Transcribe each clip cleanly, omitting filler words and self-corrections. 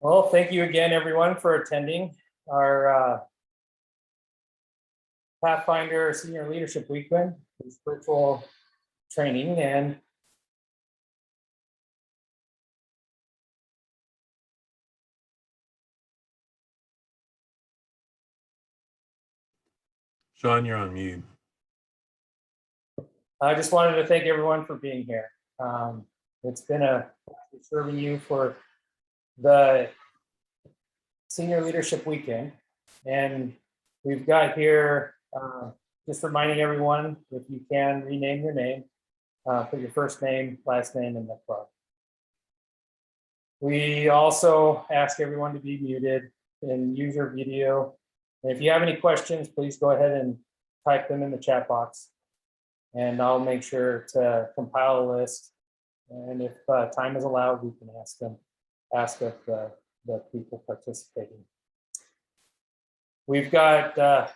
Well, thank you again, everyone, for attending our Pathfinder Senior Leadership Weekend, this virtual training. And Sean, you're on mute. I just wanted to thank everyone for being here. It's been a pleasure serving you for the Senior Leadership Weekend. And we've got here, just reminding everyone, if you can, rename your name, put your first name, last name in the club. We also ask everyone to be muted and use your video. And if you have any questions, please go ahead and type them in the chat box. And I'll make sure to compile a list. And if time is allowed, we can ask of the people participating. We've got the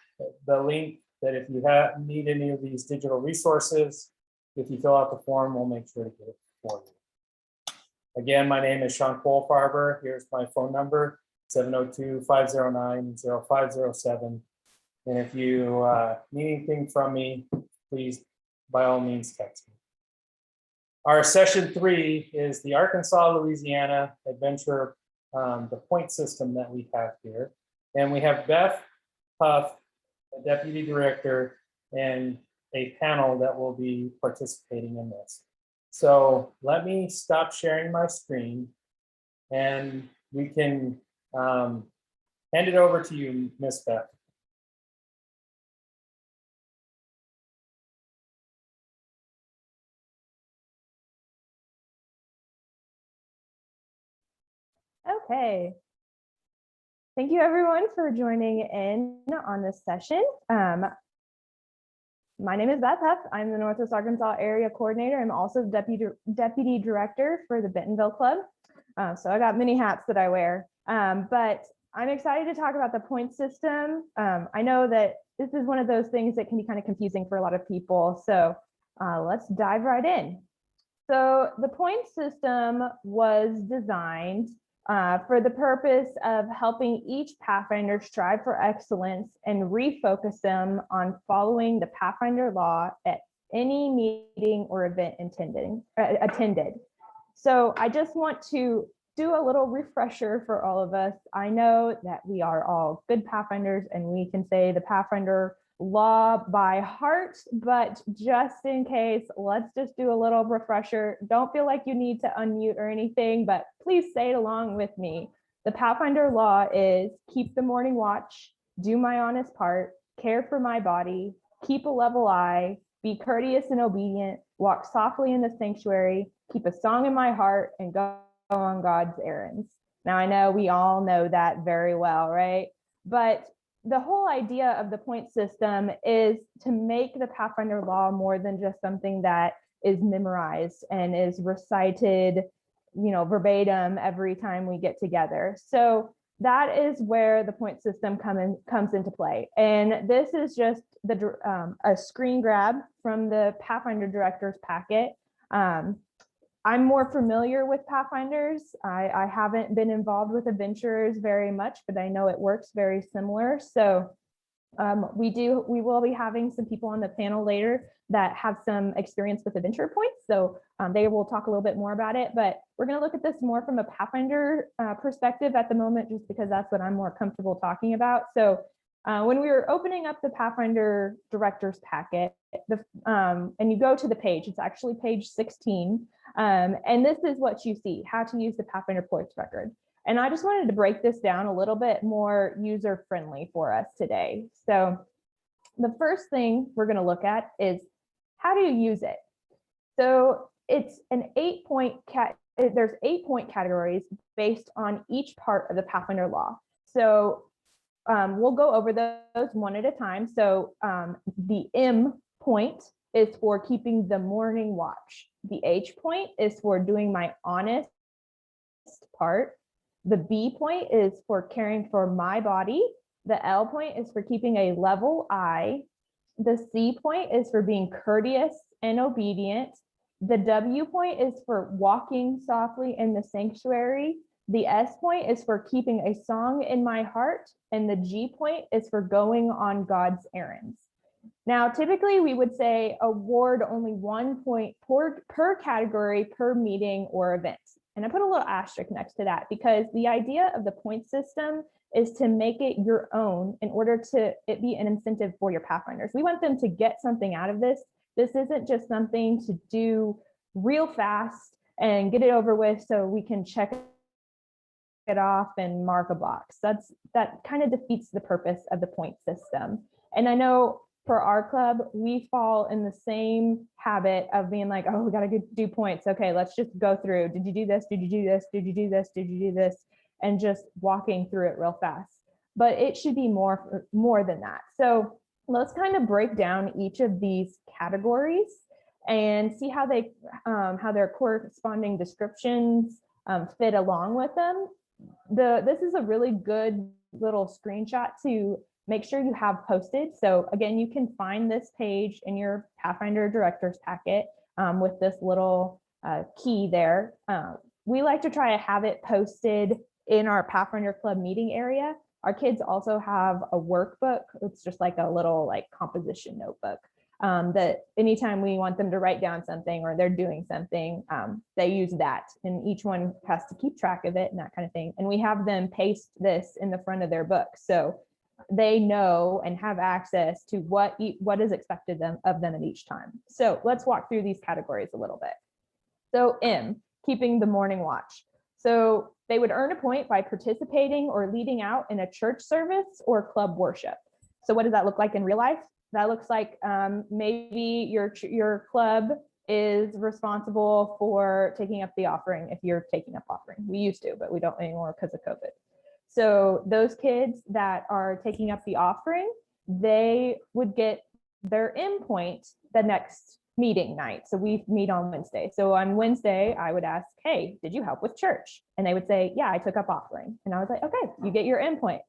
link that if you need any of these digital resources, if you fill out the form, we'll make sure to get it for you. Again, my name is Sean Kohlfarber. Here's my phone number, 702-509-0507. And if you need anything from me, please, by all means, text me. Our session 3 is the Arkansas, Louisiana adventure, the point system that we have here. And we have Beth Huff, a deputy director, and a panel that will be participating in this. So let me stop sharing my screen and we can hand it over to you, Miss Beth. Okay. Thank you everyone for joining in on this session. My name is Beth Huff. I'm the Northwest Arkansas Area Coordinator. I'm also Deputy Director for the Bentonville Club. So I got many hats that I wear, but I'm excited to talk about the point system. I know that this is one of those things that can be kind of confusing for a lot of people. So let's dive right in. So the point system was designed for the purpose of helping each Pathfinder strive for excellence and refocus them on following the Pathfinder law at any meeting or event attended. So I just want to do a little refresher for all of us. I know that we are all good Pathfinders and we can say the Pathfinder law by heart, but just in case, let's just do a little refresher. Don't feel like you need to unmute or anything, but please say it along with me. The Pathfinder law is keep the morning watch, do my honest part, care for my body, keep a level eye, be courteous and obedient, walk softly in the sanctuary, keep a song in my heart, and go on God's errands. Now I know we all know that very well, right? But the whole idea of the point system is to make the Pathfinder law more than just something that is memorized and is recited, verbatim every time we get together. So that is where the point system comes into play. And this is just a screen grab from the Pathfinder Director's packet. I'm more familiar with Pathfinders. I haven't been involved with adventurers very much, but I know it works very similar. So we will be having some people on the panel later that have some experience with adventure points. So they will talk a little bit more about it, but we're going to look at this more from a Pathfinder perspective at the moment, just because that's what I'm more comfortable talking about. So when we were opening up the Pathfinder Director's packet, and you go to the page, it's actually page 16. And this is what you see, how to use the Pathfinder Points Record. And I just wanted to break this down a little bit more user-friendly for us today. So the first thing we're going to look at is how do you use it? So it's an 8-point there's 8-point categories based on each part of the Pathfinder law. So we'll go over those one at a time. So the M point is for keeping the morning watch. The H point is for doing my honest part. The B point is for caring for my body. The L point is for keeping a level eye. The C point is for being courteous and obedient. The W point is for walking softly in the sanctuary. The S point is for keeping a song in my heart, and the G point is for going on God's errands. Now, typically we would say award only 1 point per category per meeting or event. And I put a little asterisk next to that because the idea of the point system is to make it your own in order to it be an incentive for your Pathfinders. We want them to get something out of this. This isn't just something to do real fast and get it over with so we can check it off and mark a box. That kind of defeats the purpose of the point system. And I know for our club, we fall in the same habit of being like, oh, we got to do points. Okay, let's just go through. Did you do this? Did you do this? Did you do this? Did you do this? And just walking through it real fast. But it should be more than that. So let's kind of break down each of these categories and see how their corresponding descriptions fit along with them. This is a really good little screenshot to make sure you have posted. So again, you can find this page in your Pathfinder director's packet with this little key there. We like to try to have it posted in our Pathfinder Club meeting area. Our kids also have a workbook. It's just like a little composition notebook that anytime we want them to write down something or they're doing something, they use that, and each one has to keep track of it and that kind of thing. And we have them paste this in the front of their book, so they know and have access to what is expected of them at each time. So let's walk through these categories a little bit. So M, keeping the morning watch. So they would earn a point by participating or leading out in a church service or club worship. So what does that look like in real life? That looks like maybe your club is responsible for taking up the offering if you're taking up offering. We used to, but we don't anymore because of COVID. So those kids that are taking up the offering, they would get their M point the next meeting night. So we meet on Wednesday. So on Wednesday, I would ask, hey, did you help with church? And they would say, yeah, I took up offering. And I was like, okay, you get your M point.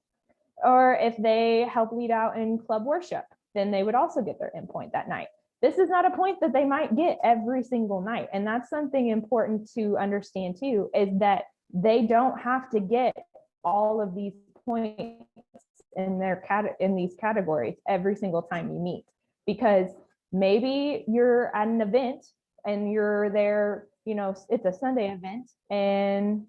Or if they help lead out in club worship, then they would also get their M point that night. This is not a point that they might get every single night. And that's something important to understand too, is that they don't have to get all of these points in these categories every single time you meet, because maybe you're at an event and you're there, it's a Sunday event and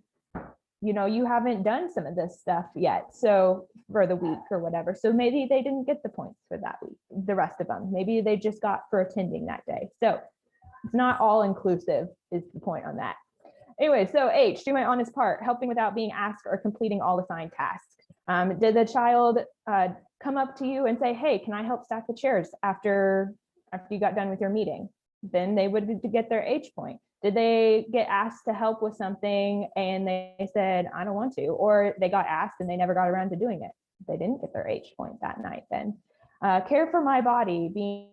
you haven't done some of this stuff yet, so for the week or whatever. So maybe they didn't get the points for that week, the rest of them. Maybe they just got for attending that day. So it's not all inclusive is the point on that. Anyway, so H, do my honest part, helping without being asked or completing all assigned tasks. Did the child come up to you and say, hey, can I help stack the chairs after you got done with your meeting? Then they would get their H point. Did they get asked to help with something and they said, I don't want to, or they got asked and they never got around to doing it? They didn't get their H point that night then. Care for my body, being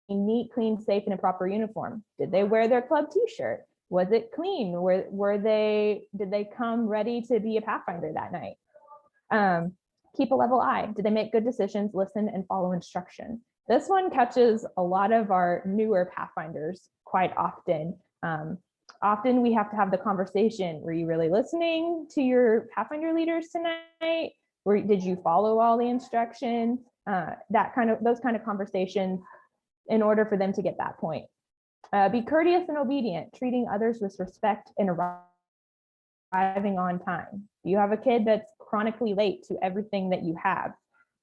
neat, clean, safe, in a proper uniform. Did they wear their club t-shirt? Was it clean? Did they come ready to be a Pathfinder that night? Keep a level eye. Did they make good decisions, listen, and follow instruction? This one catches a lot of our newer Pathfinders quite often. Often we have to have the conversation. Were you really listening to your Pathfinder leaders tonight? Did you follow all the instructions? Those kind of conversations in order for them to get that point. Be courteous and obedient, treating others with respect and arriving on time. Do you have a kid that's chronically late to everything that you have?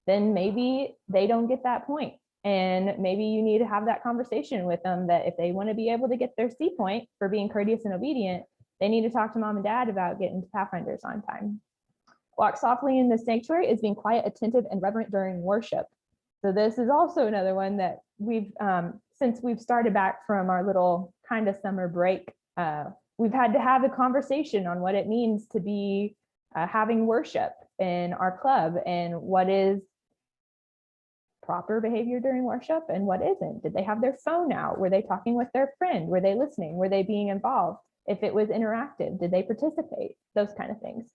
Then maybe they don't get that point. And maybe you need to have that conversation with them that if they want to be able to get their C point for being courteous and obedient, they need to talk to mom and dad about getting to Pathfinders on time. Walk softly in the sanctuary is being quiet, attentive, and reverent during worship. So this is also another one that since we've started back from our little kind of summer break, we've had to have a conversation on what it means to be having worship in our club and what is proper behavior during worship and what isn't. Did they have their phone out? Were they talking with their friend? Were they listening? Were they being involved? If it was interactive, did they participate? Those kind of things.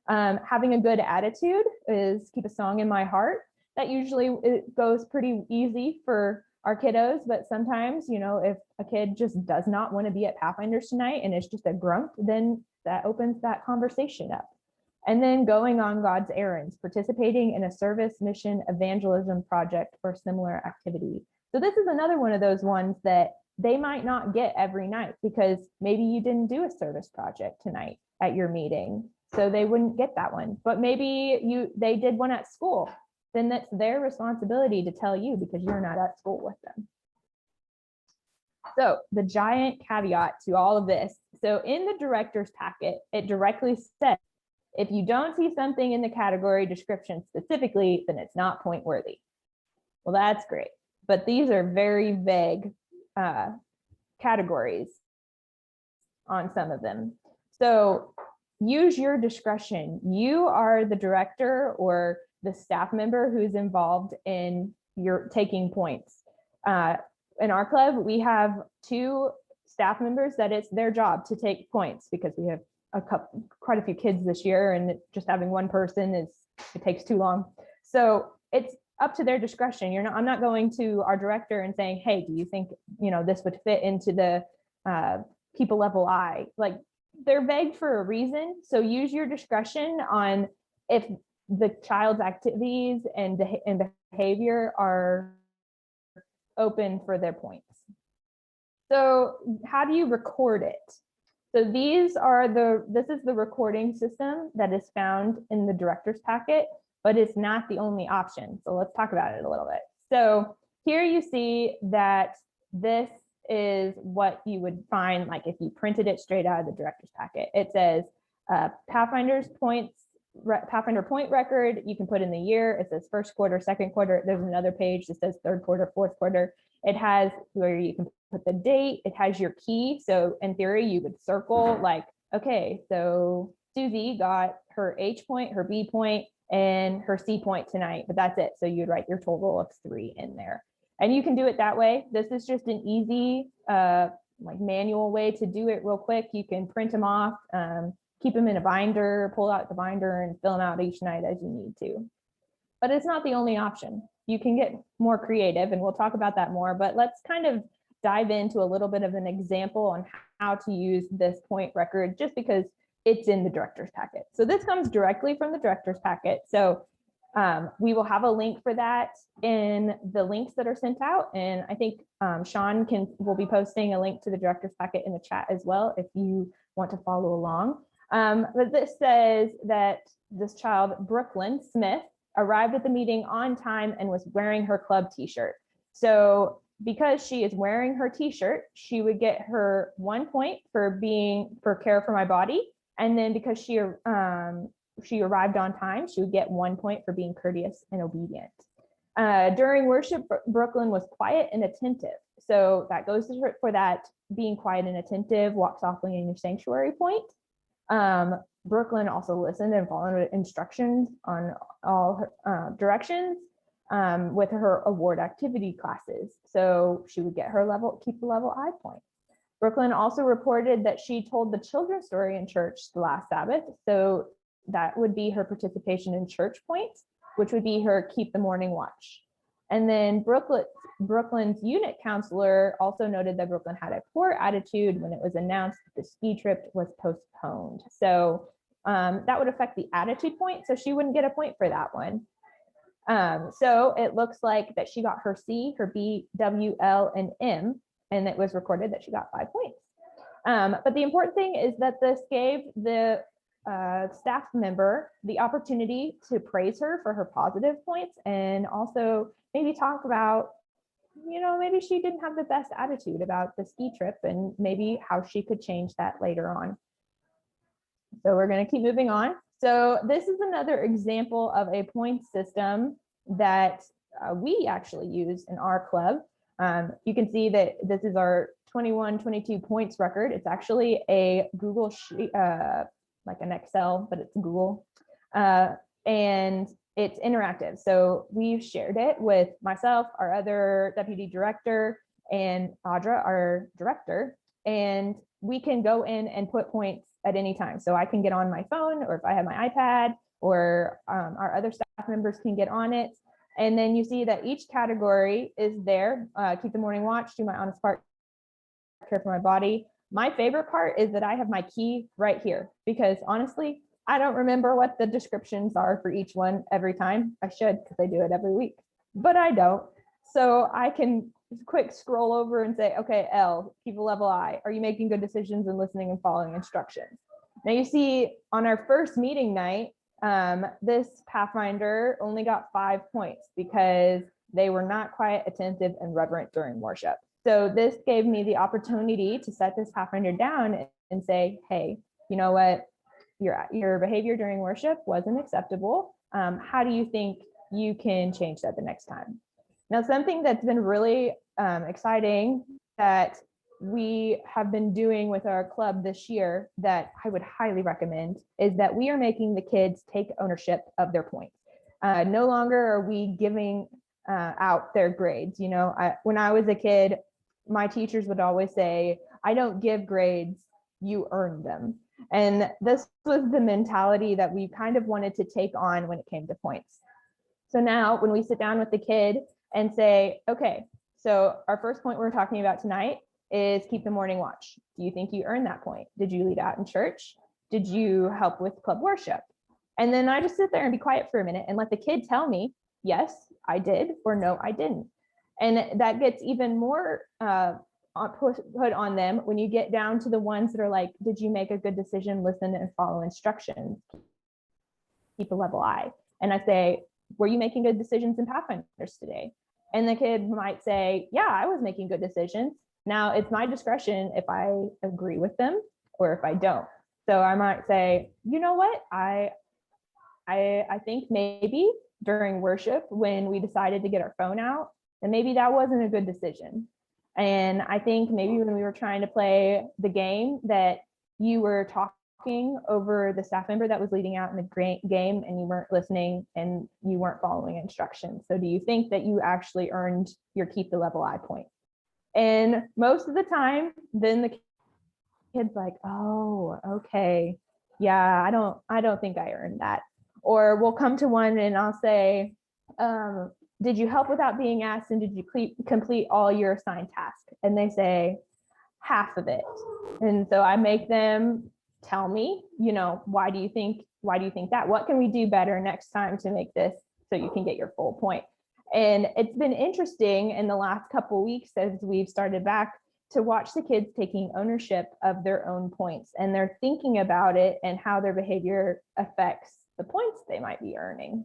Having a good attitude is keep a song in my heart. That usually it goes pretty easy for our kiddos, but sometimes, if a kid just does not want to be at Pathfinders tonight and it's just a grump, then that opens that conversation up. And then going on God's errands, participating in a service, mission, evangelism project, or similar activity. So this is another one of those ones that they might not get every night because maybe you didn't do a service project tonight at your meeting, so they wouldn't get that one. But maybe they did one at school, then that's their responsibility to tell you because you're not at school with them. So the giant caveat to all of this. So in the director's packet, it directly says, if you don't see something in the category description specifically, then it's not point worthy. Well, that's great. But these are very vague categories on some of them. So use your discretion. You are the director or the staff member who's involved in your taking points. In our club, we have 2 staff members that it's their job to take points because we have quite a few kids this year, and just having one person it takes too long. So it's up to their discretion. I'm not going to our director and saying, hey, do you think this would fit into the people level I? Like, they're vague for a reason. So use your discretion on if the child's activities and behavior are open for their points. So how do you record it? So this is the recording system that is found in the director's packet, but it's not the only option. So let's talk about it a little bit. So here you see that this is what you would find, like if you printed it straight out of the director's packet. It says Pathfinder point record. You can put in the year. It says first quarter, second quarter. There's another page that says third quarter, fourth quarter. It has where you can put the date. It has your key. So in theory, you would circle like, okay, so Susie got her H point, her B point, and her C point tonight, but that's it. So you'd write your total of 3 in there. And you can do it that way. This is just an easy like manual way to do it real quick. You can print them off, keep them in a binder, pull out the binder and fill them out each night as you need to. But it's not the only option. You can get more creative, and we'll talk about that more, but let's kind of dive into a little bit of an example on how to use this point record, just because it's in the director's packet. So this comes directly from the director's packet. So we will have a link for that in the links that are sent out. And I think Sean will be posting a link to the director's packet in the chat as well, if you want to follow along. But this says that this child, Brooklyn Smith, arrived at the meeting on time and was wearing her club t-shirt. So because she is wearing her t-shirt, she would get her 1 point for care for my body. And then because she arrived on time, she would get 1 point for being courteous and obedient. During worship, Brooklyn was quiet and attentive. So that goes for that being quiet and attentive, walk softly in your sanctuary point. Brooklyn also listened and followed instructions on all her directions with her award activity classes. So she would get her keep the level I point. Brooklyn also reported that she told the children's story in church the last Sabbath. So that would be her participation in church points, which would be her keep the morning watch. And then Brooklyn's unit counselor also noted that Brooklyn had a poor attitude when it was announced that the ski trip was postponed. So that would affect the attitude point. So she wouldn't get a point for that one. So it looks like that she got her C, her B, W, L, and M, and it was recorded that she got 5 points. But the important thing is that this gave the staff member the opportunity to praise her for her positive points, and also maybe talk about, maybe she didn't have the best attitude about the ski trip and maybe how she could change that later on. So we're going to keep moving on. So this is another example of a point system that we actually use in our club. You can see that this is our 21-22 points record. It's actually a Google sheet, like an Excel, but it's Google, and it's interactive. So we've shared it with myself, our other deputy director, and Audra, our director, and we can go in and put points at any time. So I can get on my phone, or if I have my iPad, or our other staff members can get on it. And then you see that each category is there. Keep the morning watch, do my honest part, care for my body, My favorite part is that I have my key right here, because honestly, I don't remember what the descriptions are for each one every time. I should, because I do it every week, but I don't. So I can quick scroll over and say, okay, L, people level I, are you making good decisions and listening and following instructions? Now you see on our first meeting night, this Pathfinder only got 5 points because they were not quiet, attentive, and reverent during worship. So this gave me the opportunity to set this Pathfinder down and say, hey, you know what? Your behavior during worship wasn't acceptable. How do you think you can change that the next time? Now, something that's been really exciting that we have been doing with our club this year that I would highly recommend is that we are making the kids take ownership of their points. No longer are we giving out their grades. You know, when I was a kid, my teachers would always say, I don't give grades, you earn them. And this was the mentality that we kind of wanted to take on when it came to points. So now when we sit down with the kid and say, okay, so our first point we're talking about tonight is keep the morning watch. Do you think you earned that point? Did you lead out in church? Did you help with club worship? And then I just sit there and be quiet for a minute and let the kid tell me, yes, I did, or no, I didn't. And that gets even more put on them when you get down to the ones that are like, did you make a good decision, listen and follow instructions, keep a level I? And I say, were you making good decisions in Pathfinders today? And the kid might say, yeah, I was making good decisions. Now it's my discretion if I agree with them or if I don't. So I might say, you know what, I think maybe during worship when we decided to get our phone out, then maybe that wasn't a good decision. And I think maybe when we were trying to play the game that you were talking over the staff member that was leading out in the game and you weren't listening and you weren't following instructions. So do you think that you actually earned your keep the level I point? And most of the time, then the kid's like, oh, okay. Yeah, I don't think I earned that. Or we'll come to one and I'll say, did you help without being asked and did you complete all your assigned tasks? And they say half of it. And so I make them tell me, you know, why do you think that? What can we do better next time to make this so you can get your full point? And it's been interesting in the last couple of weeks as we've started back to watch the kids taking ownership of their own points, and they're thinking about it and how their behavior affects the points they might be earning.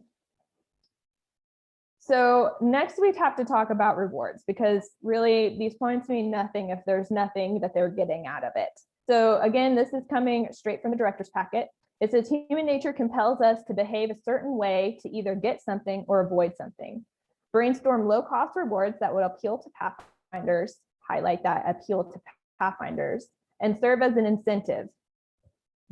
So next we have to talk about rewards, because really these points mean nothing if there's nothing that they're getting out of it. So again, this is coming straight from the director's packet. It says human nature compels us to behave a certain way to either get something or avoid something. Brainstorm low-cost rewards that would appeal to Pathfinders, highlight that appeal to Pathfinders, and serve as an incentive.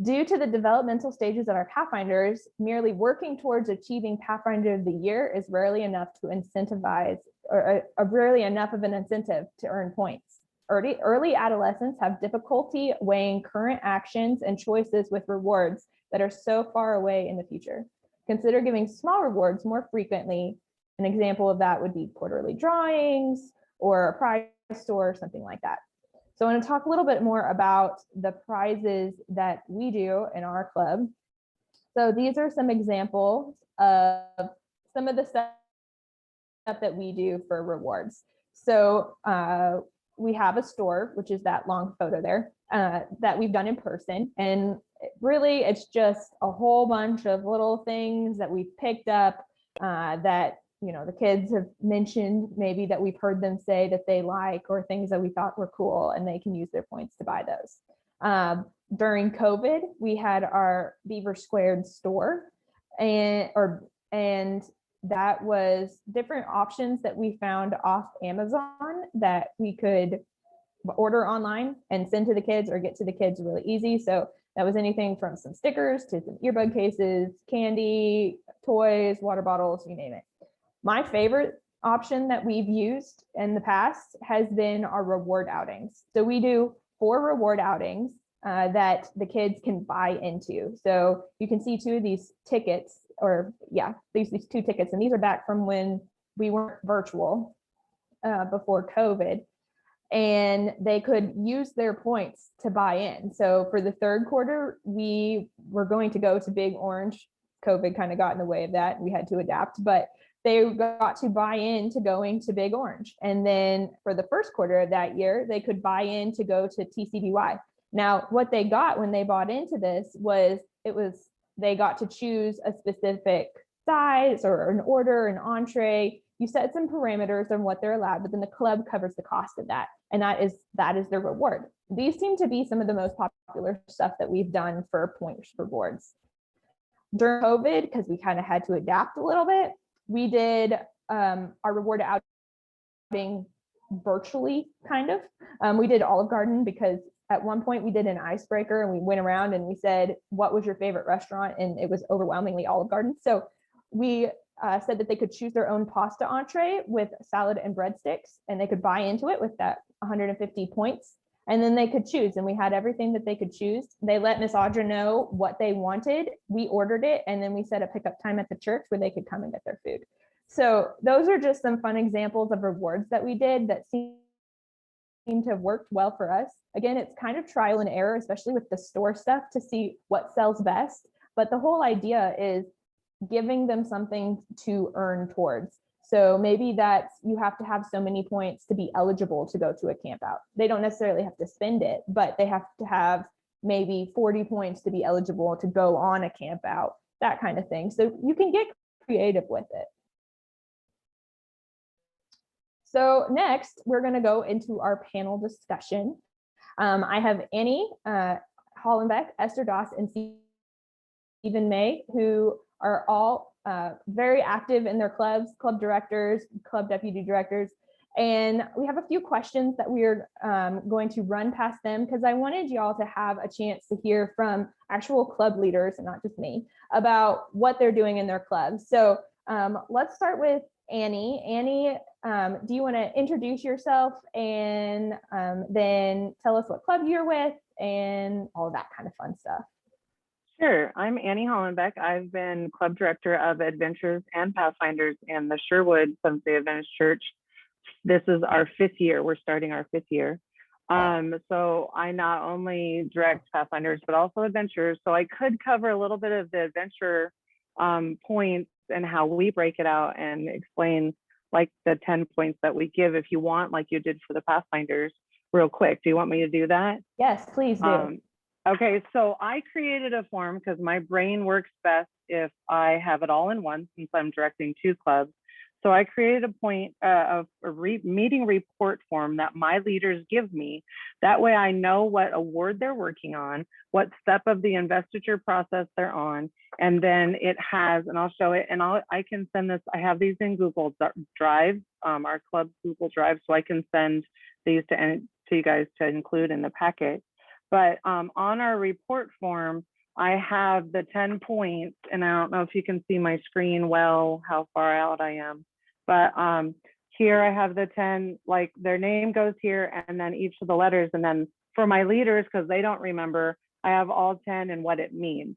Due to the developmental stages of our Pathfinders, merely working towards achieving Pathfinder of the Year is rarely enough to incentivize, or rarely enough of an incentive to earn points. Early adolescents have difficulty weighing current actions and choices with rewards that are so far away in the future. Consider giving small rewards more frequently. An example of that would be quarterly drawings or a prize store or something like that. So I want to talk a little bit more about the prizes that we do in our club. So these are some examples of some of the stuff that we do for rewards. So we have a store, which is that long photo there, that we've done in person. And really, it's just a whole bunch of little things that we've picked up that, you know, the kids have mentioned, maybe that we've heard them say that they like, or things that we thought were cool, and they can use their points to buy those. During COVID, we had our Beaver Squared store, and that was different options that we found off Amazon that we could order online and send to the kids or get to the kids really easy. So that was anything from some stickers to some earbud cases, candy, toys, water bottles, you name it. My favorite option that we've used in the past has been our reward outings. So we do 4 reward outings that the kids can buy into. So you can see 2 of these tickets, or yeah, these 2 tickets, and these are back from when we weren't virtual before COVID. and they could use their points to buy in. So for the third quarter, we were going to go to Big Orange. COVID kind of got in the way of that. We had to adapt, but they got to buy in to going to Big Orange. And then for the first quarter of that year, they could buy in to go to TCBY. Now, what they got when they bought into this was they got to choose a specific size or an order, an entree. You set some parameters on what they're allowed, but then the club covers the cost of that. And that is their reward. These seem to be some of the most popular stuff that we've done for points for boards. During COVID, because we kind of had to adapt a little bit, we did our reward outing virtually, kind of. We did Olive Garden because at one point we did an icebreaker and we went around and we said, what was your favorite restaurant? And it was overwhelmingly Olive Garden. So we said that they could choose their own pasta entree with salad and breadsticks, and they could buy into it with that 150 points. And then they could choose, and we had everything that they could choose. They let Miss Audra know what they wanted. We ordered it, and then we set a pickup time at the church where they could come and get their food. So those are just some fun examples of rewards that we did that seem to have worked well for us. Again, it's kind of trial and error, especially with the store stuff, to see what sells best. But the whole idea is giving them something to earn towards. So maybe that's, you have to have so many points to be eligible to go to a camp out. They don't necessarily have to spend it, but they have to have maybe 40 points to be eligible to go on a camp out, that kind of thing. So you can get creative with it. So next, we're going to go into our panel discussion. I have Annie Hollenbeck, Esther Doss, and Stephen May, who are all very active in their clubs, club directors, club deputy directors. And we have a few questions that we're going to run past them because I wanted y'all to have a chance to hear from actual club leaders, and not just me, about what they're doing in their clubs. So let's start with Annie. Annie, do you want to introduce yourself and then tell us what club you're with and all of that kind of fun stuff? Sure. I'm Annie Hollenbeck. I've been club director of Adventures and Pathfinders in the Sherwood Seventh-day Adventist Church. This is our 5th year. We're starting our 5th year. So I not only direct Pathfinders, but also Adventures. So I could cover a little bit of the adventure points and how we break it out and explain like the 10 points that we give if you want, like you did for the Pathfinders, real quick. Do you want me to do that? Yes, please do. Okay, so I created a form because my brain works best if I have it all in one, since I'm directing 2 clubs. So I created a meeting report form that my leaders give me. That way I know what award they're working on, what step of the investiture process they're on, and then it has, and I'll show it, and I can send this, I have these in Google Drive, our club's Google Drive, so I can send these to you guys to include in the packet. But on our report form, I have the 10 points, and I don't know if you can see my screen well, how far out I am. But here I have the 10, like their name goes here, and then each of the letters. And then for my leaders, because they don't remember, I have all 10 and what it means.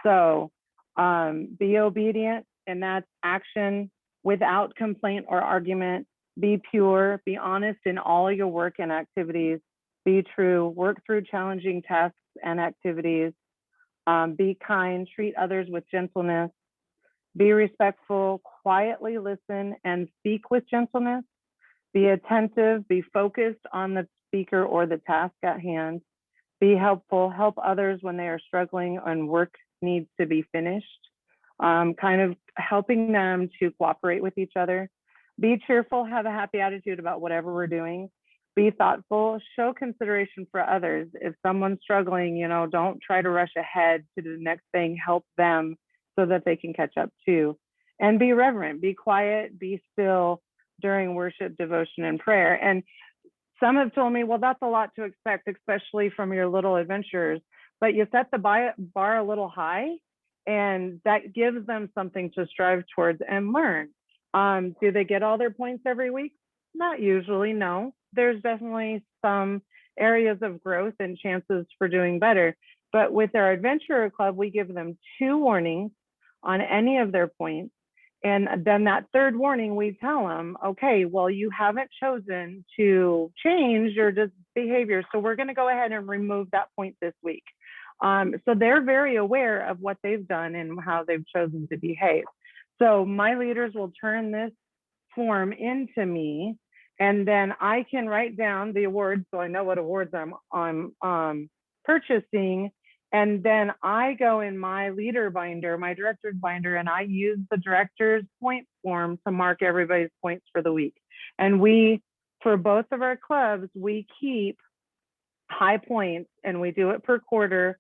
So be obedient, and that's action without complaint or argument. Be pure, be honest in all your work and activities. Be true, work through challenging tasks and activities. Be kind, treat others with gentleness. Be respectful, quietly listen and speak with gentleness. Be attentive, be focused on the speaker or the task at hand. Be helpful, help others when they are struggling and work needs to be finished. Kind of helping them to cooperate with each other. Be cheerful, have a happy attitude about whatever we're doing. Be thoughtful, show consideration for others. If someone's struggling, don't try to rush ahead to the next thing, help them so that they can catch up too. And be reverent, be quiet, be still during worship, devotion, and prayer. And some have told me, well, that's a lot to expect, especially from your little adventurers, but you set the bar a little high, and that gives them something to strive towards and learn. Do they get all their points every week? Not usually, no. There's definitely some areas of growth and chances for doing better. But with our Adventurer Club, we give them 2 warnings on any of their points. And then that third warning, we tell them, okay, well, you haven't chosen to change your behavior, so we're going to go ahead and remove that point this week. So they're very aware of what they've done and how they've chosen to behave. So my leaders will turn this form into me, and then I can write down the awards so I know what awards I'm purchasing. And then I go in my leader binder, my director's binder, and I use the director's point form to mark everybody's points for the week. And we, for both of our clubs, we keep high points and we do it per quarter.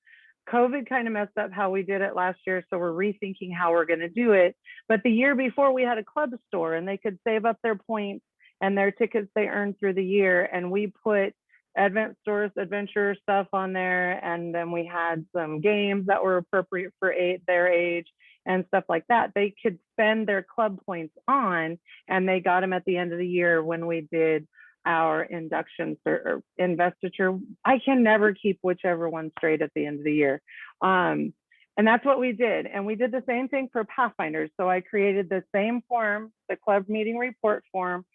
COVID kind of messed up how we did it last year, so we're rethinking how we're going to do it. But the year before, we had a club store and they could save up their points and their tickets they earned through the year. And we put Advent Stores adventure stuff on there, and then we had some games that were appropriate for their age and stuff like that. They could spend their club points on, and they got them at the end of the year when we did our induction or investiture. I can never keep whichever one straight at the end of the year. And that's what we did. And we did the same thing for Pathfinder. So I created the same form, the club meeting report form.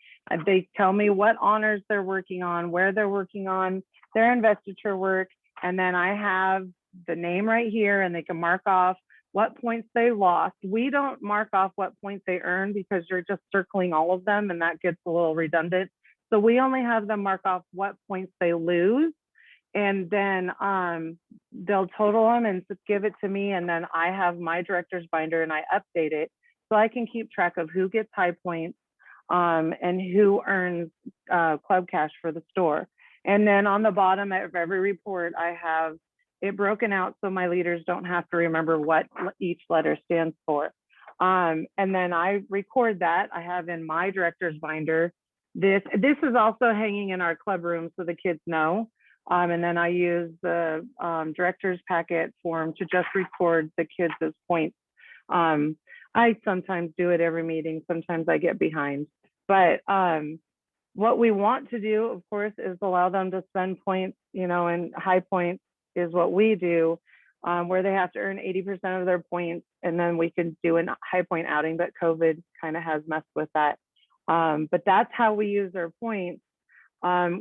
They tell me what honors they're working on, where they're working on their investiture work. And then I have the name right here, and they can mark off what points they lost. We don't mark off what points they earned because you're just circling all of them, and that gets a little redundant. So we only have them mark off what points they lose, and then they'll total them and give it to me. And then I have my director's binder and I update it so I can keep track of who gets high points and who earns club cash for the store. And then on the bottom of every report, I have it broken out so my leaders don't have to remember what each letter stands for. And then I record that. I have in my director's binder. This is also hanging in our club room so the kids know. And then I use the director's packet form to just record the kids as points. I sometimes do it every meeting. Sometimes I get behind. But what we want to do, of course, is allow them to spend points, and high points is what we do, where they have to earn 80% of their points. And then we can do a high point outing, but COVID kind of has messed with that. But that's how we use our points.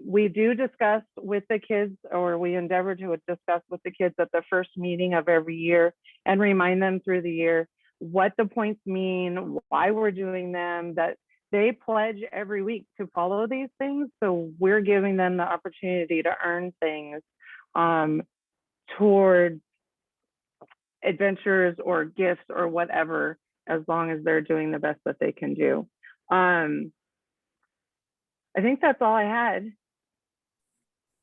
We do discuss with the kids, or we endeavor to discuss with the kids at the first meeting of every year and remind them through the year what the points mean, why we're doing them, that they pledge every week to follow these things. So we're giving them the opportunity to earn things toward adventures or gifts or whatever, as long as they're doing the best that they can do. I think that's all I had.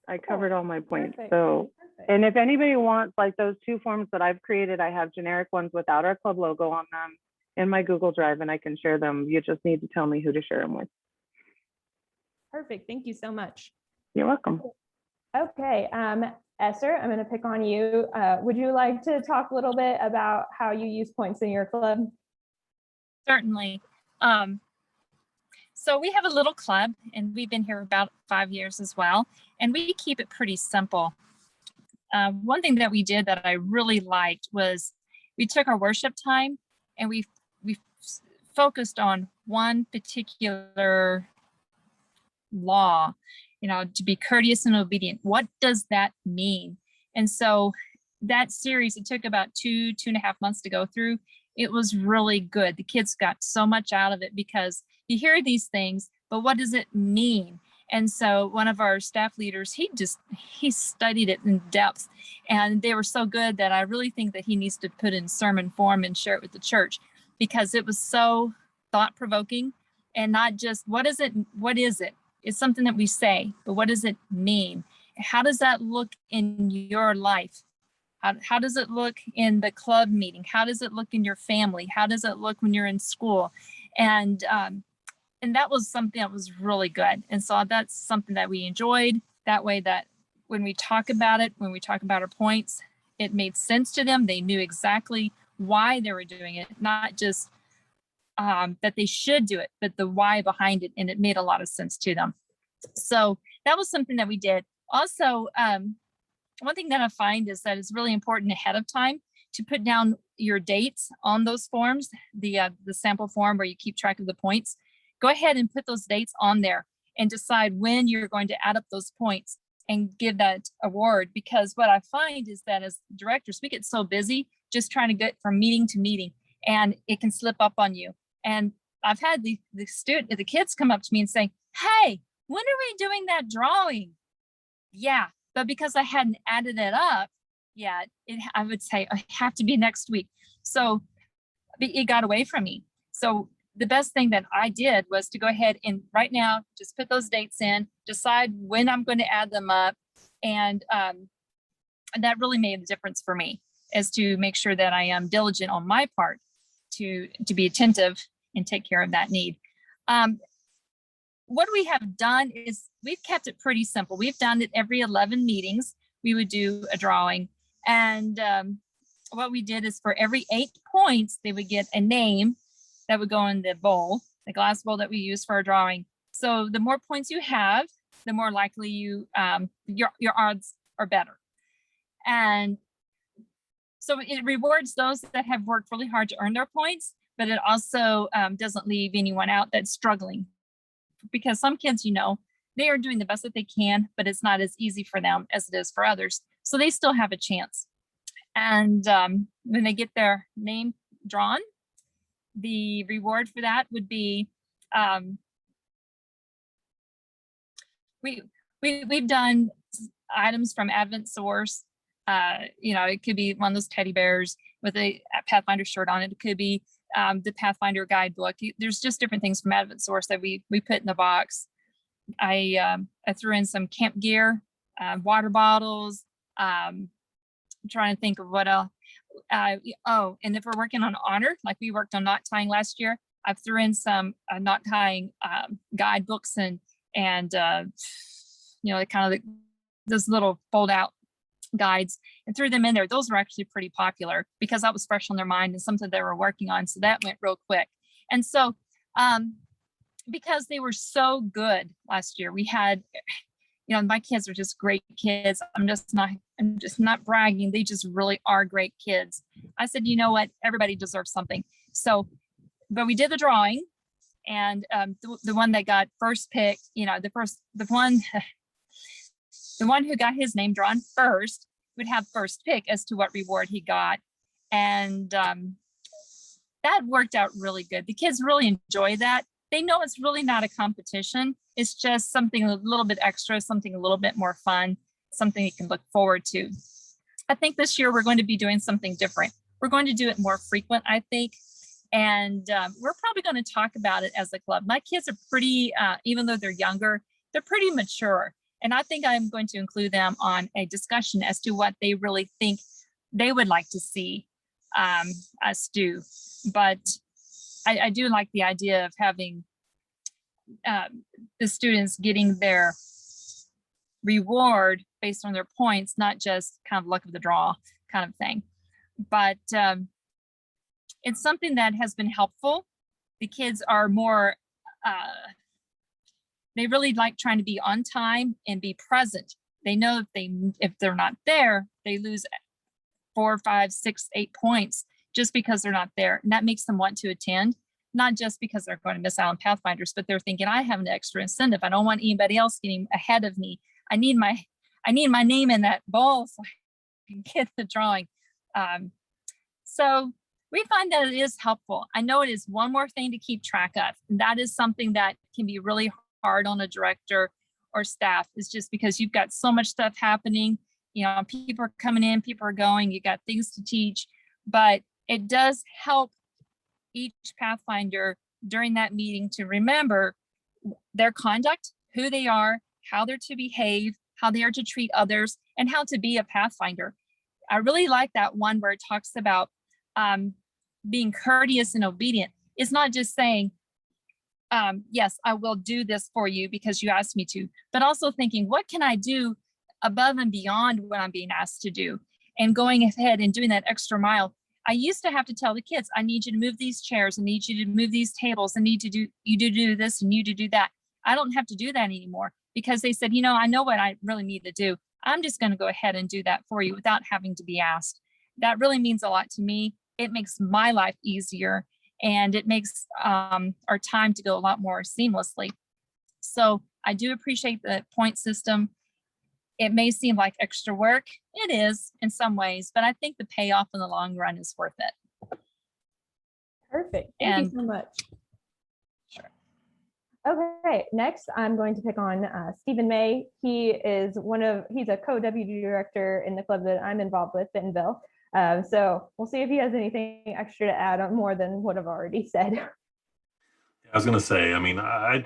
I covered all my points. Perfect. So, Perfect. and if anybody wants, like those two forms that I've created, I have generic ones without our club logo on them in my Google Drive, and I can share them. You just need to tell me who to share them with. Perfect. Thank you so much. You're welcome. Okay, Esther, I'm going to pick on you. Would you like to talk a little bit about how you use points in your club? Certainly. So we have a little club, and we've been here about 5 years as well, and we keep it pretty simple. One thing that we did that I really liked was we took our worship time and we focused on one particular law, to be courteous and obedient. What does that mean? And so that series, it took about 2.5 months to go through. It was really good. The kids got so much out of it because you hear these things, but what does it mean? And so one of our staff leaders, he studied it in depth, and they were so good that I really think that he needs to put in sermon form and share it with the church, because it was so thought-provoking, and not just what is it? It's something that we say, but what does it mean? How does that look in your life? How does it look in the club meeting? How does it look in your family? How does it look when you're in school? And that was something that was really good. And so that's something that we enjoyed. That way that when we talk about it, when we talk about our points, it made sense to them. They knew exactly why they were doing it, not just that they should do it, but the why behind it. And it made a lot of sense to them. So that was something that we did. Also, one thing that I find is that it's really important ahead of time to put down your dates on those forms, the sample form where you keep track of the points. Go ahead and put those dates on there and decide when you're going to add up those points and give that award. Because what I find is that as directors, we get so busy just trying to get from meeting to meeting, and it can slip up on you. And I've had the kids come up to me and say, hey, when are we doing that drawing? Yeah, but because I hadn't added it up yet, I would say I have to be next week. So it got away from me. So the best thing that I did was to go ahead and right now, just put those dates in, decide when I'm going to add them up. And that really made a difference for me, as to make sure that I am diligent on my part to be attentive and take care of that need. What we have done is we've kept it pretty simple. We've done it every 11 meetings. We would do a drawing. And what we did is for every 8 points, they would get a name that would go in the bowl, the glass bowl that we use for our drawing. So the more points you have, the more likely you your odds are better. And so it rewards those that have worked really hard to earn their points, but it also doesn't leave anyone out that's struggling. Because some kids, you know, they are doing the best that they can, but it's not as easy for them as it is for others. So they still have a chance. And when they get their name drawn, the reward for that would be, we've done items from Advent Source. You know, it could be one of those teddy bears with a Pathfinder shirt on it. It could be the Pathfinder guidebook. There's just different things from Advent Source that we put in the box. I threw in some camp gear, water bottles. I'm trying to think of what else. Oh, and if we're working on honor, like we worked on knot tying last year, I've threw in some knot tying guidebooks and you know, kind of those little fold out guides, and threw them in there. Those were actually pretty popular because that was fresh on their mind and something they were working on. So that went real quick. And so because they were so good last year, we had, you know, my kids are just great kids. I'm just not bragging. They just really are great kids. I said, you know what, everybody deserves something. So, but we did the drawing, and the one that got first pick, you know, the one who got his name drawn first would have first pick as to what reward he got. And that worked out really good. The kids really enjoy that. They know it's really not a competition. It's just something a little bit extra, something a little bit more fun, something you can look forward to. I think this year we're going to be doing something different. We're going to do it more frequent, I think. And we're probably going to talk about it as a club. My kids are pretty, even though they're younger, they're pretty mature. And I think I'm going to include them on a discussion as to what they really think they would like to see us do. But I do like the idea of having the students getting their reward based on their points, not just kind of luck of the draw kind of thing. But it's something that has been helpful. The kids are more, they really like trying to be on time and be present. They know if they're not there, they lose 4, 5, 6, 8 points just because they're not there. And that makes them want to attend, not just because they're going to miss out on Pathfinders, but they're thinking, I have an extra incentive. I don't want anybody else getting ahead of me. I need my name in that bowl so I can get the drawing. So we find that it is helpful. I know it is one more thing to keep track of. And that is something that can be really hard on a director or staff, is just because you've got so much stuff happening. You know, people are coming in, people are going, you got things to teach, but it does help each Pathfinder during that meeting to remember their conduct, who they are, how they're to behave, how they are to treat others, and how to be a Pathfinder. I really like that one where it talks about being courteous and obedient. It's not just saying, yes, I will do this for you because you asked me to, but also thinking, what can I do above and beyond what I'm being asked to do? And going ahead and doing that extra mile. I used to have to tell the kids, I need you to move these chairs, I need you to move these tables, I need you to do this and you to do that. I don't have to do that anymore because they said, you know, I know what I really need to do. I'm just going to go ahead and do that for you without having to be asked. that really means a lot to me. It makes my life easier, and it makes our time to go a lot more seamlessly. So I do appreciate the point system. It may seem like extra work. It is in some ways, but I think the payoff in the long run is worth it. Perfect. Thank you so much. Sure. Okay, next I'm going to pick on Stephen May. He's a co-deputy director in the club that I'm involved with, Bentonville. So we'll see if he has anything extra to add on more than what I've already said. I was going to say, I mean, I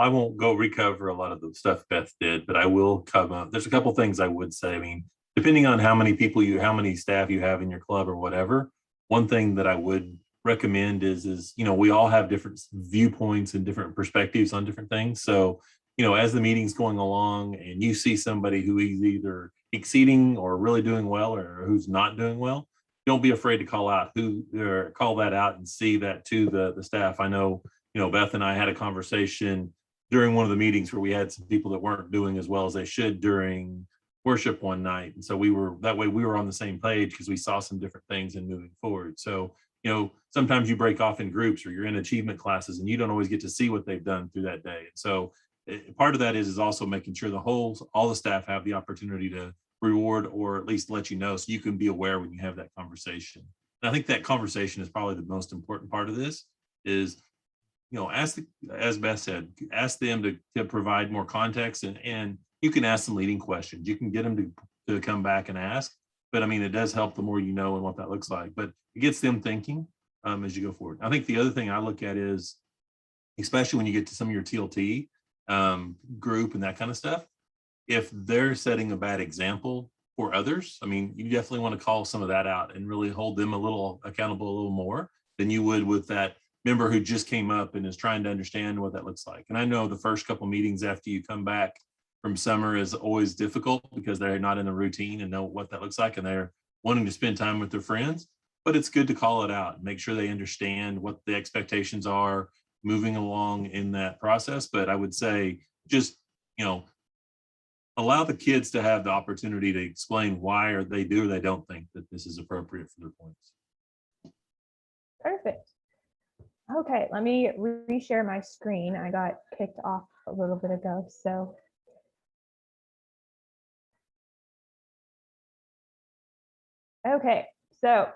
won't go recover a lot of the stuff Beth did, but I will cover. There's a couple things I would say. I mean, depending on how many staff you have in your club or whatever, one thing that I would recommend is, we all have different viewpoints and different perspectives on different things. So, as the meeting's going along and you see somebody who is either exceeding or really doing well or who's not doing well, don't be afraid to call that out and see that to the staff. I know, Beth and I had a conversation during one of the meetings where we had some people that weren't doing as well as they should during worship one night. And so we were on the same page because we saw some different things in moving forward. So, sometimes you break off in groups or you're in achievement classes and you don't always get to see what they've done through that day. And so part of that is also making sure all the staff have the opportunity to reward or at least let you know so you can be aware when you have that conversation. And I think that conversation is probably the most important part of this is, as Beth said, ask them to provide more context and you can ask some leading questions. You can get them to come back and ask, but I mean, it does help the more you know and what that looks like, but it gets them thinking as you go forward. I think the other thing I look at is, especially when you get to some of your TLT group and that kind of stuff, if they're setting a bad example for others, I mean, you definitely want to call some of that out and really hold them accountable a little more than you would with that member who just came up and is trying to understand what that looks like. And I know the first couple meetings after you come back from summer is always difficult because they're not in the routine and know what that looks like and they're wanting to spend time with their friends, but it's good to call it out and make sure they understand what the expectations are moving along in that process. But I would say just, allow the kids to have the opportunity to explain why or they do or they don't think that this is appropriate for their points. Perfect. Okay, let me reshare my screen. I got kicked off a little bit ago, so. Okay, so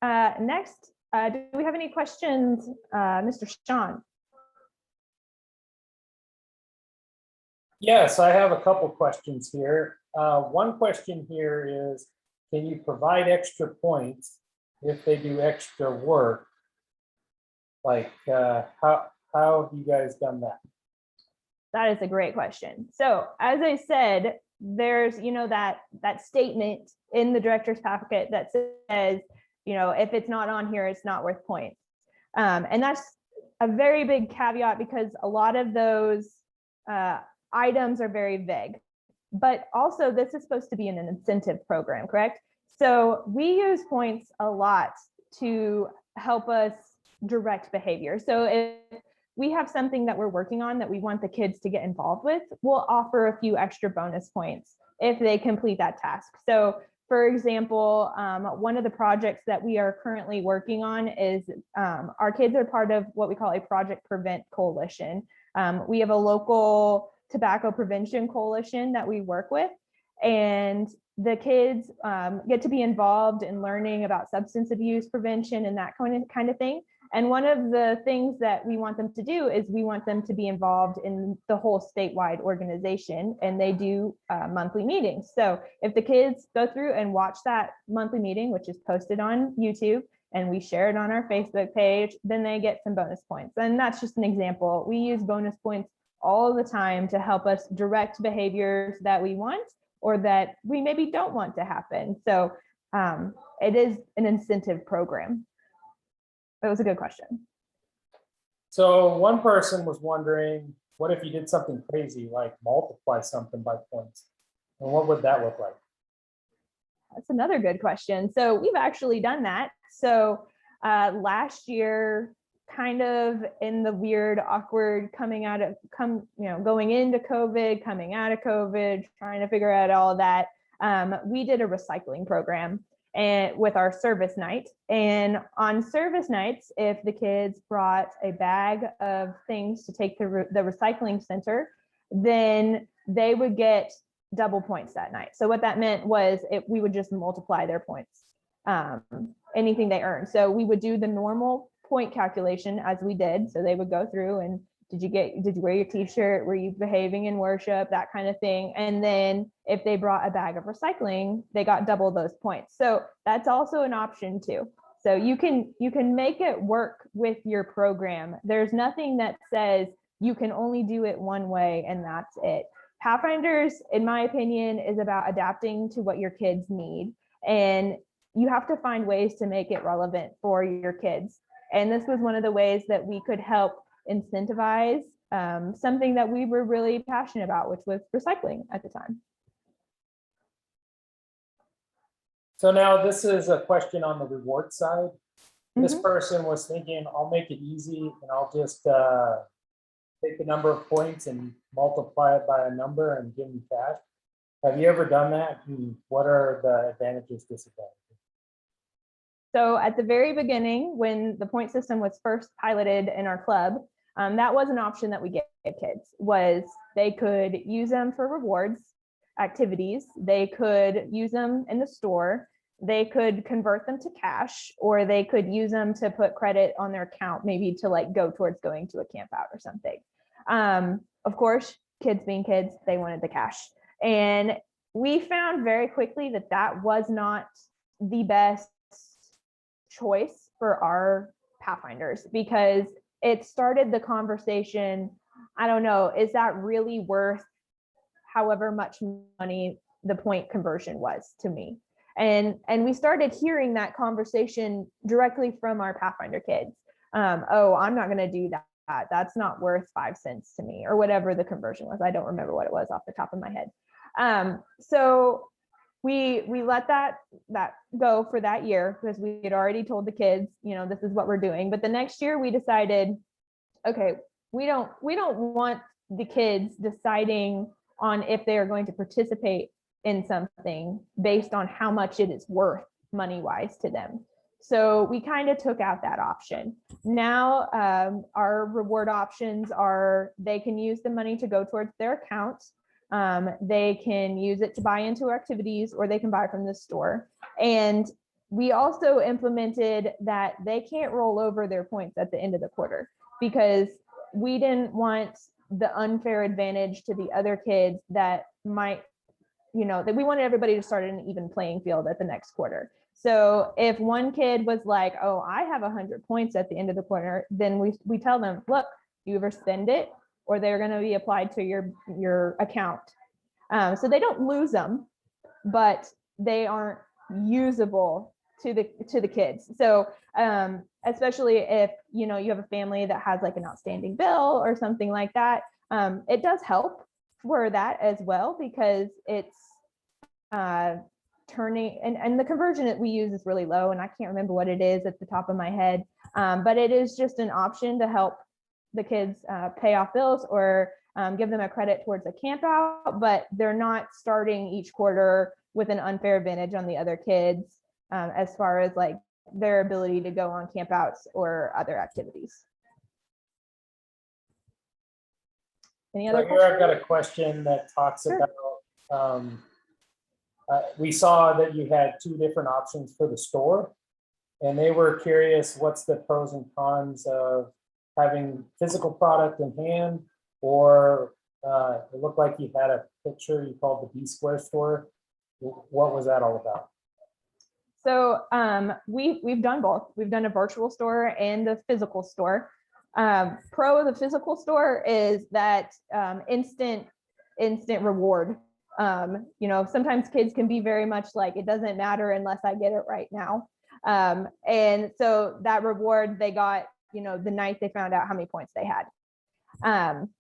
next, do we have any questions, Mr. Sean? Yes, I have a couple questions here. One question here is, can you provide extra points if they do extra work? Like, how have you guys done that? That is a great question. So as I said, there's, that statement in the director's packet that says, if it's not on here, it's not worth points. And that's a very big caveat because a lot of those items are very vague, but also this is supposed to be an incentive program, correct? So we use points a lot to help us direct behavior. So if we have something that we're working on that we want the kids to get involved with, we'll offer a few extra bonus points if they complete that task. So for example, one of the projects that we are currently working on is our kids are part of what we call a Project Prevent Coalition. We have a local tobacco prevention coalition that we work with, and the kids get to be involved in learning about substance abuse prevention and that kind of thing. And one of the things that we want them to do is we want them to be involved in the whole statewide organization, and they do monthly meetings. So if the kids go through and watch that monthly meeting, which is posted on YouTube, and we share it on our Facebook page, then they get some bonus points. And that's just an example. We use bonus points all the time to help us direct behaviors that we want or that we maybe don't want to happen. So it is an incentive program. That was a good question. So one person was wondering, what if you did something crazy, like multiply something by points? And what would that look like? That's another good question. So we've actually done that. So last year, kind of in the weird, awkward going into COVID, coming out of COVID, trying to figure out all of that, we did a recycling program. and with our service night. And on service nights, if the kids brought a bag of things to take to the recycling center, then they would get double points that night. So what that meant was we would just multiply their points, anything they earned. So we would do the normal point calculation as we did. So they would go through and did you wear your t-shirt? Were you behaving in worship? That kind of thing. And then if they brought a bag of recycling, they got double those points. So that's also an option too. So you can make it work with your program. There's nothing that says you can only do it one way and that's it. Pathfinders, in my opinion, is about adapting to what your kids need. And you have to find ways to make it relevant for your kids. And this was one of the ways that we could help incentivize something that we were really passionate about, which was recycling at the time. So now this is a question on the reward side. This person was thinking, I'll make it easy and I'll just take the number of points and multiply it by a number and give them cash. Have you ever done that? And what are the advantages, disadvantages? So at the very beginning, when the point system was first piloted in our club, that was an option that we gave kids, was they could use them for rewards, activities, they could use them in the store, they could convert them to cash, or they could use them to put credit on their account, maybe to like go towards going to a camp out or something. Of course, kids being kids, they wanted the cash. And we found very quickly that that was not the best choice for our Pathfinders, because it started the conversation, I don't know, is that really worth however much money the point conversion was to me? And we started hearing that conversation directly from our Pathfinder kids. Oh, I'm not going to do that. That's not worth 5 cents to me, or whatever the conversion was. I don't remember what it was off the top of my head. So we let that go for that year, because we had already told the kids, you know, this is what we're doing. But the next year we decided, okay, we don't want the kids deciding on if they are going to participate in something based on how much it is worth money-wise to them. So we kind of took out that option. Now our reward options are, they can use the money to go towards their account. They can use it to buy into activities, or they can buy from the store. And we also implemented that they can't roll over their points at the end of the quarter, because we didn't want the unfair advantage to the other kids that might, you know, that we wanted everybody to start in an even playing field at the next quarter. So if one kid was like, oh, I have 100 points at the end of the quarter, then we tell them, look, you either spend it or they're going to be applied to your account. So they don't lose them, but they aren't usable to the kids. So especially if, you know, you have a family that has like an outstanding bill or something like that, it does help for that as well, because it's turning, and the conversion that we use is really low, and I can't remember what it is at the top of my head, but it is just an option to help the kids pay off bills, or give them a credit towards a camp out, but they're not starting each quarter with an unfair advantage on the other kids as far as like their ability to go on camp outs or other activities. Any other questions? Here I've got a question that talks about, we saw that you had 2 different options for the store, and they were curious, what's the pros and cons of having physical product in hand, or it looked like you had a picture you called the B Square store. What was that all about? So we've done both. We've done a virtual store and a physical store. Pro of the physical store is that instant reward. You know, sometimes kids can be very much like, it doesn't matter unless I get it right now. And so that reward they got, you know, the night they found out how many points they had.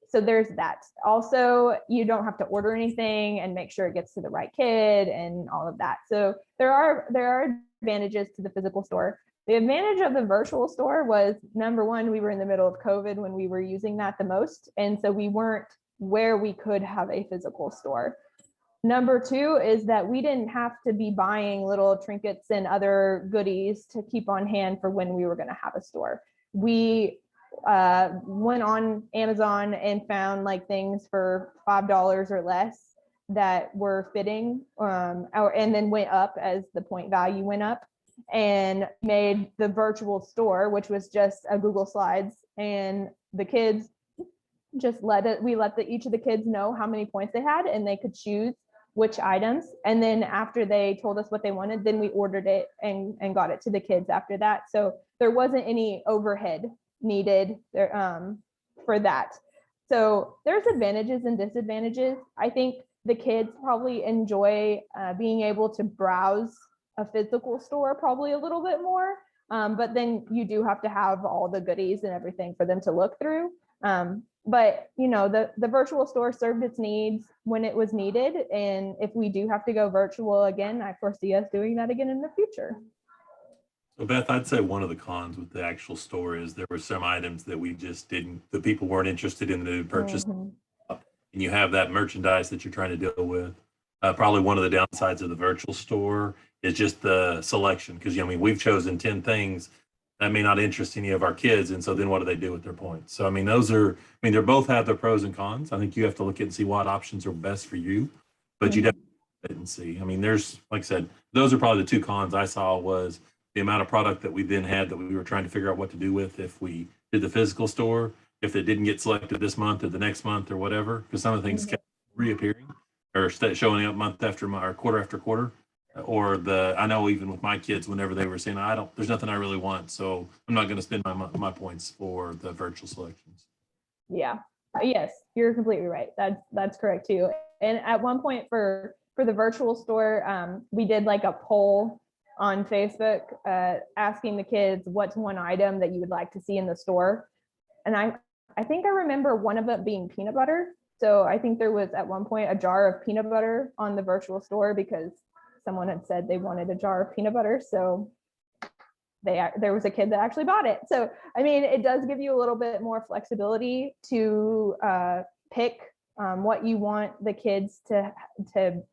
So there's that. Also, you don't have to order anything and make sure it gets to the right kid and all of that. So there are advantages to the physical store. The advantage of the virtual store was, number one, we were in the middle of COVID when we were using that the most. And so we weren't where we could have a physical store. Number two is that we didn't have to be buying little trinkets and other goodies to keep on hand for when we were going to have a store. We went on Amazon and found like things for $5 or less that were fitting, and then went up as the point value went up, and made the virtual store, which was just a Google Slides, and the kids just each of the kids know how many points they had, and they could choose which items. And then after they told us what they wanted, then we ordered it and got it to the kids after that. So there wasn't any overhead needed there, for that. So there's advantages and disadvantages. I think the kids probably enjoy being able to browse a physical store probably a little bit more. But then you do have to have all the goodies and everything for them to look through. But you know, the virtual store served its needs when it was needed. And if we do have to go virtual again, I foresee us doing that again in the future. So Beth, I'd say one of the cons with the actual store is there were some items that we just didn't, the people weren't interested in the purchase. Mhm. And you have that merchandise that you're trying to deal with. Probably one of the downsides of the virtual store is just the selection. Because, I mean, we've chosen 10 things that may not interest any of our kids. And so then what do they do with their points? So, I mean, they both have their pros and cons. I think you have to look at and see what options are best for you. But you definitely and see. I mean, there's, like I said, those are probably the two cons I saw was the amount of product that we then had that we were trying to figure out what to do with if we did the physical store, if it didn't get selected this month or the next month or whatever, because some of the things kept reappearing or showing up month after month or quarter after quarter. Or I know even with my kids, whenever they were saying, there's nothing I really want, so I'm not going to spend my points for the virtual selections. Yeah. Yes, you're completely right. That's correct too. And at one point for the virtual store, we did like a poll on Facebook, asking the kids what's one item that you would like to see in the store. And I think I remember one of it being peanut butter. So I think there was at one point a jar of peanut butter on the virtual store because someone had said they wanted a jar of peanut butter. So there was a kid that actually bought it. So, I mean, it does give you a little bit more flexibility to pick what you want the kids to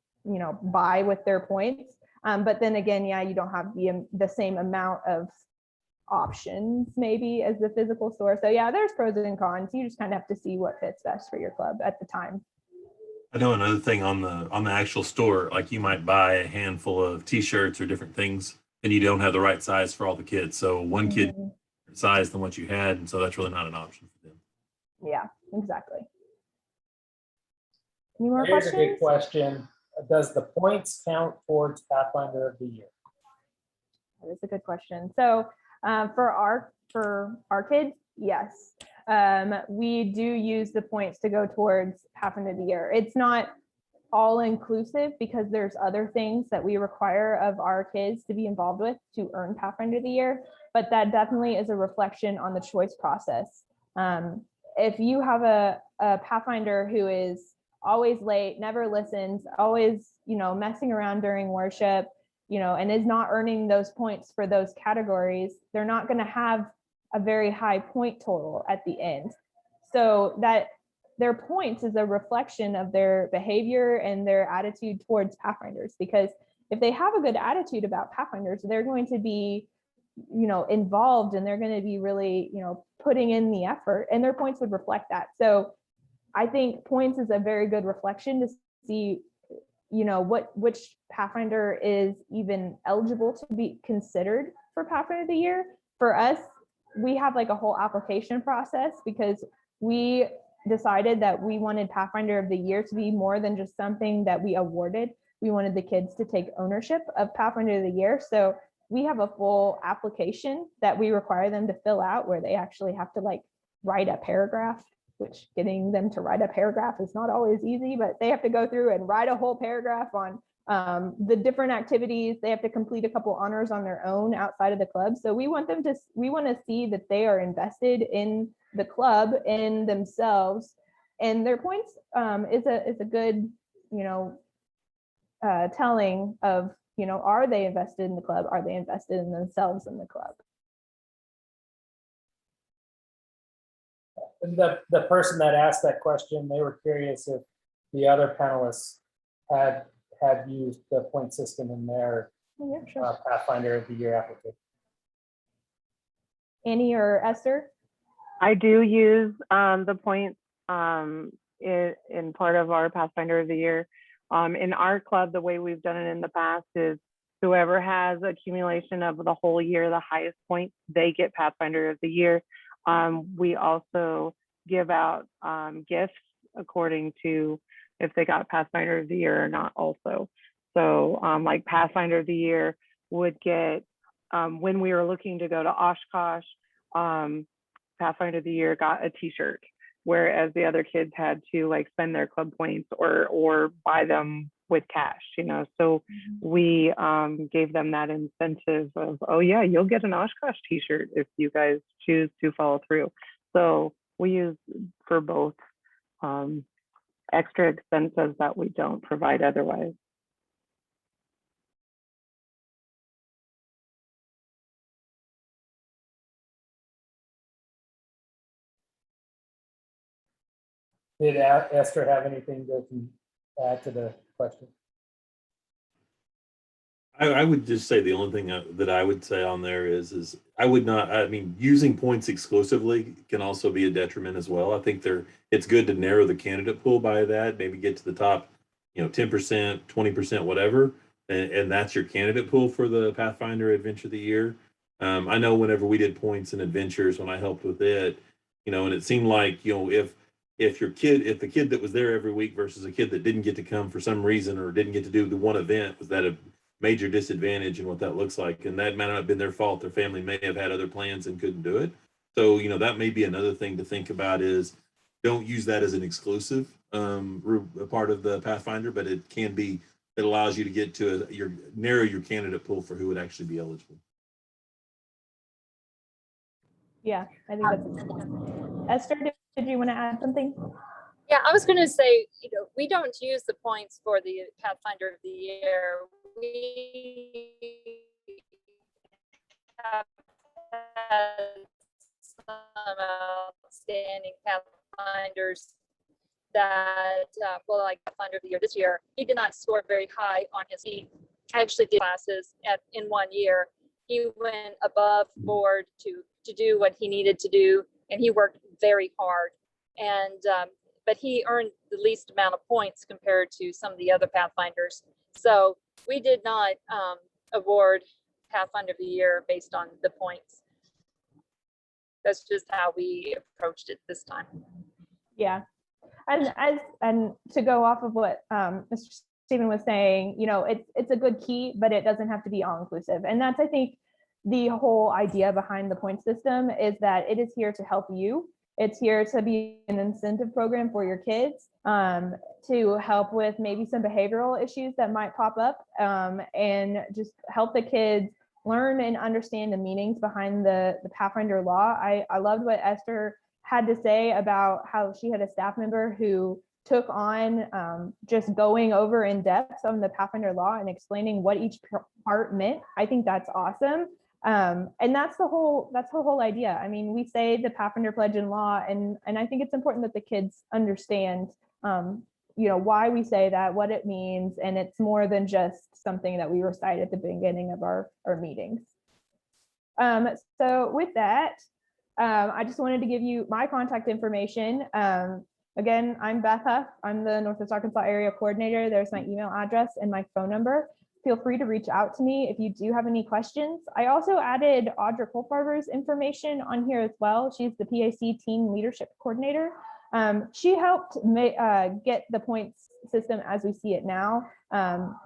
buy with their points. But then again, yeah, you don't have the same amount of options maybe as the physical store. So yeah, there's pros and cons. You just kind of have to see what fits best for your club at the time. I know another thing on the actual store, like you might buy a handful of t-shirts or different things and you don't have the right size for all the kids. So one kid size than what you had, and so that's really not an option for them. Yeah, exactly. Any more Here's questions? a good question. Does the points count towards Pathfinder of the Year? That is a good question. So for our kids, yes. We do use the points to go towards Pathfinder of the Year. It's not all inclusive because there's other things that we require of our kids to be involved with to earn Pathfinder of the Year, but that definitely is a reflection on the choice process. If you have a Pathfinder who is always late, never listens, always, messing around during worship, and is not earning those points for those categories, they're not going to have a very high point total at the end. So that their points is a reflection of their behavior and their attitude towards Pathfinders, because if they have a good attitude about Pathfinders, they're going to be, involved, and they're going to be really, putting in the effort, and their points would reflect that. So I think points is a very good reflection to see, which Pathfinder is even eligible to be considered for Pathfinder of the Year. For us, we have like a whole application process because we decided that we wanted Pathfinder of the Year to be more than just something that we awarded. We wanted the kids to take ownership of Pathfinder of the Year. So we have a full application that we require them to fill out where they actually have to write a paragraph, which getting them to write a paragraph is not always easy, but they have to go through and write a whole paragraph on the different activities. They have to complete a couple honors on their own outside of the club. So we want to see that they are invested in the club, in themselves, and their points is a good, telling of, are they invested in the club? Are they invested in themselves in the club? The person that asked that question, they were curious if the other panelists had used the point system in their Oh, yeah, sure. Pathfinder of the Year application. Annie or Esther? I do use the points in part of our Pathfinder of the Year. In our club, the way we've done it in the past is whoever has accumulation of the whole year, the highest points, they get Pathfinder of the Year. We also give out gifts according to if they got Pathfinder of the Year or not also. So like Pathfinder of the Year would get, when we were looking to go to Oshkosh, Pathfinder of the Year got a t-shirt, whereas the other kids had to like spend their club points or buy them with cash, you know. So we gave them that incentive of, oh yeah, you'll get an Oshkosh t-shirt if you guys choose to follow through. So we use for both extra expenses that we don't provide otherwise. Did Esther have anything to add to the question? I would just say the only thing that I would say on there is I would not, I mean, using points exclusively can also be a detriment as well. I think it's good to narrow the candidate pool by that, maybe get to the top, 10%, 20%, whatever. And that's your candidate pool for the Pathfinder Adventure of the Year. I know whenever we did points and adventures, when I helped with it, and it seemed like, if the kid that was there every week versus a kid that didn't get to come for some reason or didn't get to do the one event, was that a major disadvantage in what that looks like? And that might not have been their fault. Their family may have had other plans and couldn't do it. So, that may be another thing to think about is don't use that as an exclusive part of the Pathfinder, but it allows you to get to narrow your candidate pool for who would actually be eligible. Yeah, I think that's important. Esther, did you want to add something? Yeah, I was going to say, we don't use the points for the Pathfinder of the Year. We have had some outstanding Pathfinders that, like Pathfinder of the Year this year, he did not score very high on his, he actually did classes in 1 year. He went above board to do what he needed to do, and he worked very hard. And but he earned the least amount of points compared to some of the other Pathfinders. So we did not award Pathfinder of the Year based on the points. That's just how we approached it this time. Yeah, and to go off of what Mr. Stephen was saying, it's a good key, but it doesn't have to be all inclusive. And that's, I think, the whole idea behind the point system is that it is here to help you. It's here to be an incentive program for your kids, to help with maybe some behavioral issues that might pop up, and just help the kids learn and understand the meanings behind the Pathfinder law. I loved what Esther had to say about how she had a staff member who took on just going over in depth on the Pathfinder law and explaining what each part meant. I think that's awesome. And that's the whole idea. I mean, we say the Pathfinder Pledge in law, and I think it's important that the kids understand, why we say that, what it means, and it's more than just something that we recite at the beginning of our meetings. So with that, I just wanted to give you my contact information. Again, I'm Beth Huff. I'm the Northwest Arkansas Area Coordinator. There's my email address and my phone number. Feel free to reach out to me if you do have any questions. I also added Audra Colfarber's information on here as well. She's the PAC Team Leadership Coordinator. She helped get the points system as we see it now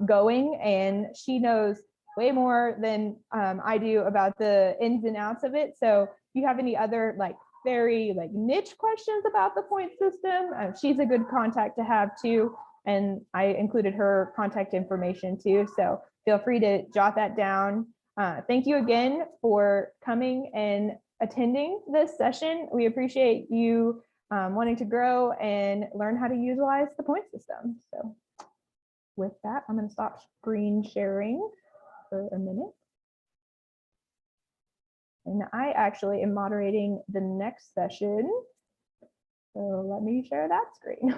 going, and she knows way more than I do about the ins and outs of it. So if you have any other very niche questions about the point system, she's a good contact to have too. And I included her contact information too. So feel free to jot that down. Thank you again for coming and attending this session. We appreciate you wanting to grow and learn how to utilize the point system. So with that, I'm going to stop screen sharing for a minute. And I actually am moderating the next session. So let me share that screen.